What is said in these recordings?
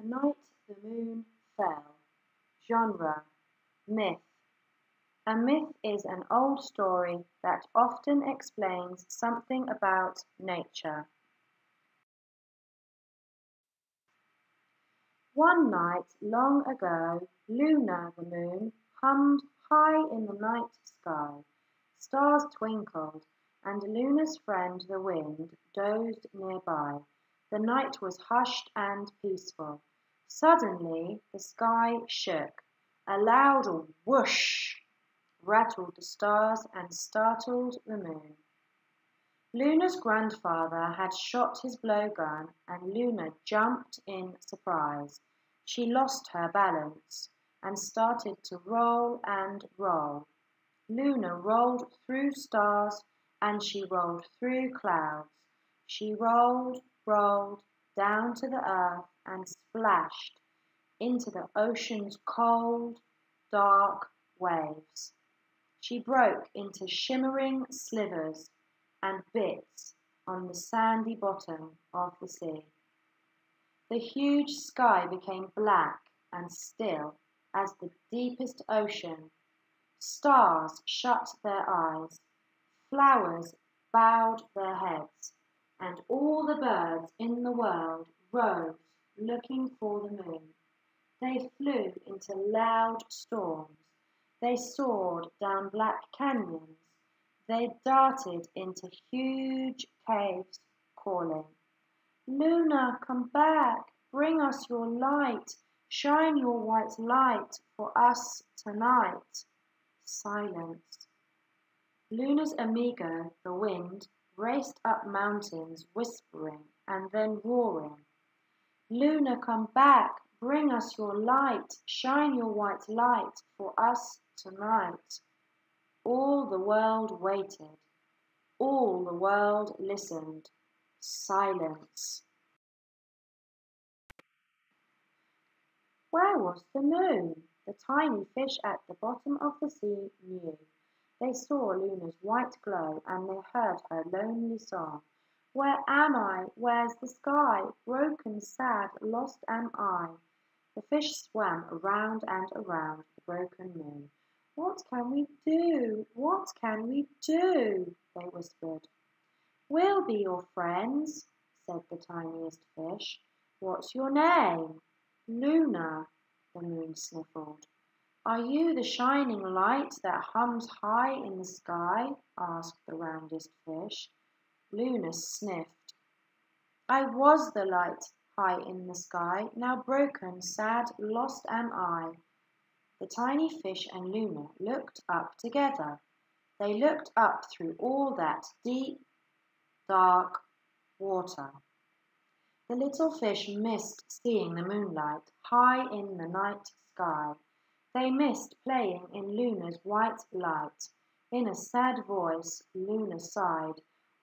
The night the moon fell. Genre: myth. A myth is an old story that often explains something about nature. One night long ago, Luna the moon hummed high in the night sky. Stars twinkled, and Luna's friend the wind dozed nearby. The night was hushed and peaceful. Suddenly the sky shook. A loud whoosh rattled the stars and startled the moon. Luna's grandfather had shot his blowgun, and Luna jumped in surprise. She lost her balance and started to roll and roll. Luna rolled through stars, and she rolled through clouds. She rolled down to the earth and splashed into the ocean's cold, dark waves. She broke into shimmering slivers and bits on the sandy bottom of the sea. The huge sky became black and still as the deepest ocean. Stars shut their eyes, flowers bowed their heads, and all the birds in the world rose looking for the moon. They flew into loud storms. They soared down black canyons. They darted into huge caves, calling, "Luna, come back! Bring us your light! Shine your white light for us tonight!" Silence. Luna's amigo, the wind, raced up mountains, whispering and then roaring, "Luna, come back! Bring us your light! Shine your white light for us tonight!" All the world waited. All the world listened. Silence. Where was the moon? The tiny fish at the bottom of the sea knew. They saw Luna's white glow, and they heard her lonely song. "Where am I? Where's the sky? Broken, sad, lost am I." The fish swam around and around the broken moon. "What can we do? What can we do?" they whispered. "We'll be your friends," said the tiniest fish. "What's your name?" "Luna," the moon sniffled. "Are you the shining light that hums high in the sky?" asked the roundest fish. Luna sniffed. "I was the light high in the sky. Now broken, sad, lost am I." The tiny fish and Luna looked up together. They looked up through all that deep, dark water. The little fish missed seeing the moonlight high in the night sky. They missed playing in Luna's white light. In a sad voice, Luna sighed,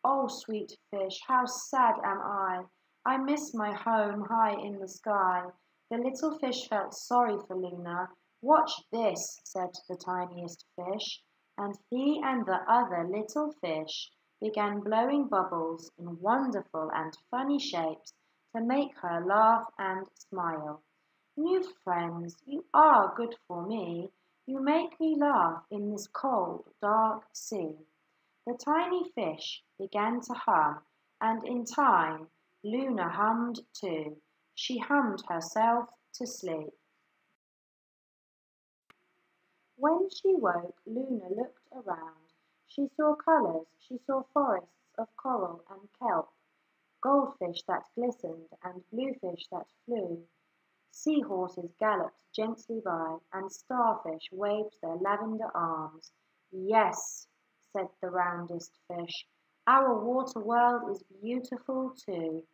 "Oh, sweet fish, how sad am I! I miss my home high in the sky." The little fish felt sorry for Luna. "Watch this," said the tiniest fish, and he and the other little fish began blowing bubbles in wonderful and funny shapes to make her laugh and smile. "New friends, you are good for me. You make me laugh in this cold, dark sea." The tiny fish began to hum, and in time Luna hummed too. She hummed herself to sleep. When she woke, Luna looked around. She saw colours. She saw forests of coral and kelp, goldfish that glistened and bluefish that flew. Seahorses galloped gently by, and starfish waved their lavender arms. "Yes," said the roundest fish, "our water world is beautiful too."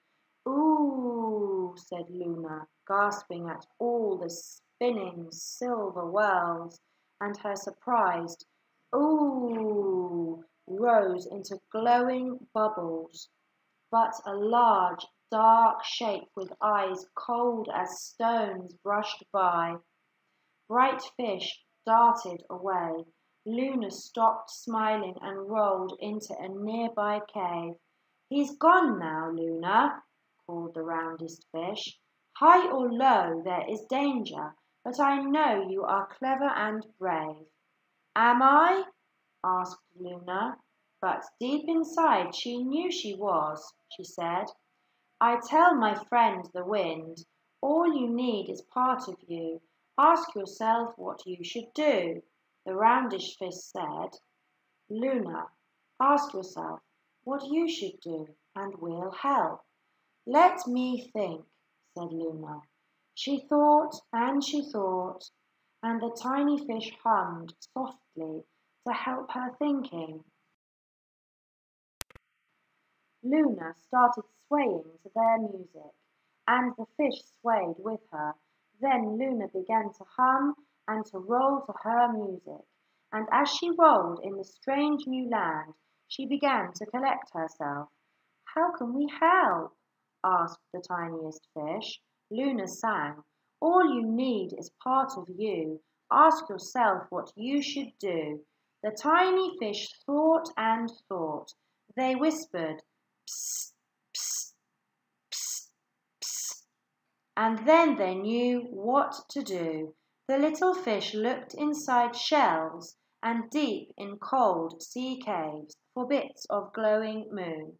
"Ooh," said Luna, gasping at all the spinning silver whirls, and her surprised "ooh" rose into glowing bubbles. But a large, dark shape with eyes cold as stones brushed by. Bright fish darted away. Luna stopped smiling and rolled into a nearby cave. "He's gone now, Luna," called the roundest fish. High or low there is danger, but I know you are clever and brave." "Am I?" asked Luna, but deep inside she knew she was. She said, "I tell my friend the wind, all you need is part of you. Ask yourself what you should do." The roundish fish said, "Luna, ask yourself what you should do, and we'll help." "Let me think," said Luna. She thought, and the tiny fish hummed softly to help her thinking. Luna started swaying to their music, and the fish swayed with her. Then Luna began to hum and to roll to her music, and as she rolled in the strange new land, she began to collect herself. "How can we help?" asked the tiniest fish. Luna sang, "All you need is part of you. Ask yourself what you should do." The tiny fish thought and thought. They whispered, "Psst, psst, psst, psst," and then they knew what to do. The little fish looked inside shells and deep in cold sea caves for bits of glowing moon.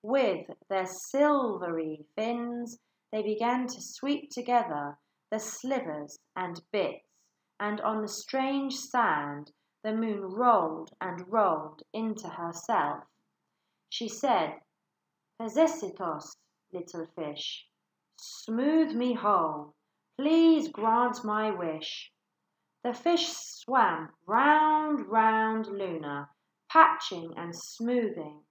With their silvery fins they began to sweep together the slivers and bits, and on the strange sand the moon rolled and rolled into herself. She said, "Pezesitos, little fish, smooth me whole. Please grant my wish." The fish swam round, round Luna, patching and smoothing.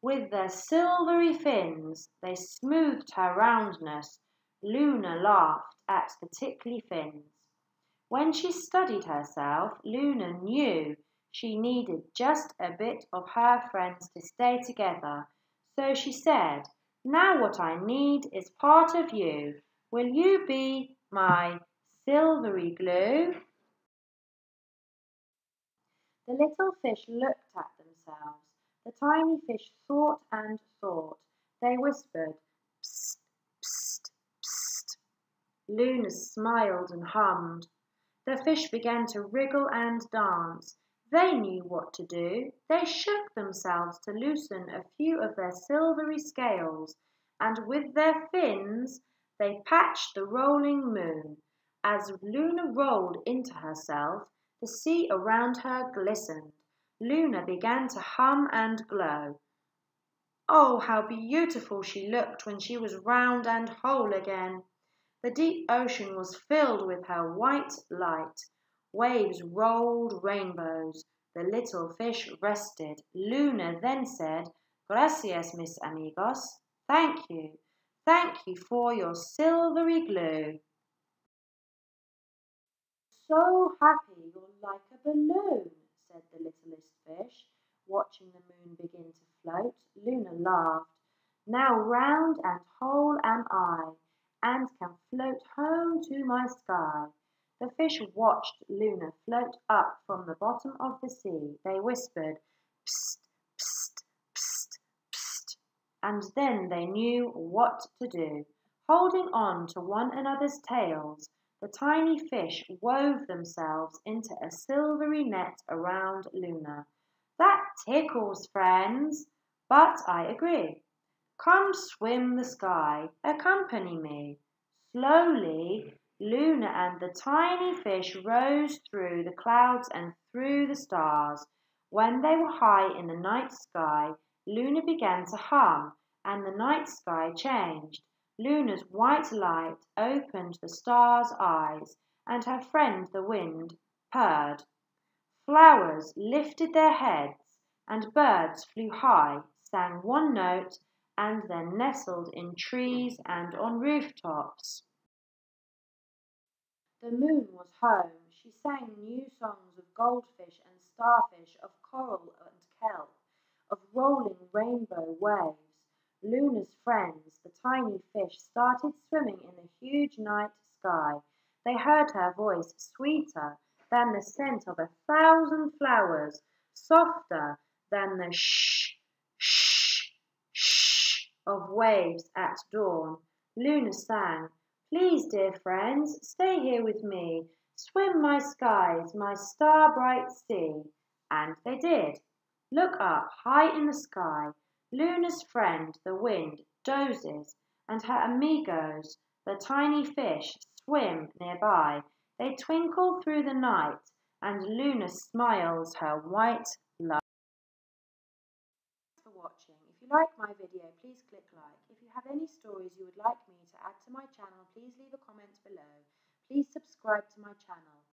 With their silvery fins they smoothed her roundness. Luna laughed at the tickly fins. When she studied herself, Luna knew she needed just a bit of her friends to stay together. So she said, "Now what I need is part of you. Will you be my silvery glue?" The little fish looked at themselves. The tiny fish thought and thought. They whispered, "Psst, psst, psst." Luna smiled and hummed. The fish began to wriggle and dance. They knew what to do. They shook themselves to loosen a few of their silvery scales, and with their fins they patched the rolling moon. As Luna rolled into herself, the sea around her glistened. Luna began to hum and glow. Oh, how beautiful she looked when she was round and whole again! The deep ocean was filled with her white light. Waves rolled rainbows. The little fish rested. Luna then said, "Gracias, mis amigos." Thank you. Thank you for your silvery glue. "So happy you're like a balloon," said the littlest fish, watching the moon begin to float. Luna laughed. "Now round and whole am I, and can float home to my sky." The fish watched Luna float up from the bottom of the sea. They whispered, "Psst, psst, psst, psst," and then they knew what to do. Holding on to one another's tails, the tiny fish wove themselves into a silvery net around Luna. "That tickles, friends, but I agree. Come swim the sky, accompany me." Slowly, Luna and the tiny fish rose through the clouds and through the stars. When they were high in the night sky, Luna began to hum, and the night sky changed. Luna's white light opened the stars' eyes, and her friend the wind purred. Flowers lifted their heads, and birds flew high, sang one note, and then nestled in trees and on rooftops. The moon was home. She sang new songs of goldfish and starfish, of coral and kelp, of rolling rainbow waves. Luna's friends, the tiny fish, started swimming in the huge night sky. They heard her voice sweeter than the scent of 1,000 flowers, softer than the shh, shh, shh of waves at dawn. Luna sang, Please, dear friends, stay here with me. Swim my skies, my star-bright sea. And they did. Look up, high in the sky. Luna's friend, the wind, dozes, and her amigos, the tiny fish, swim nearby. They twinkle through the night, and Luna smiles her white light. Thanks for watching. If you like my video, please click like. If you have any stories you would like me to add to my channel, please leave a comment below. Please subscribe to my channel.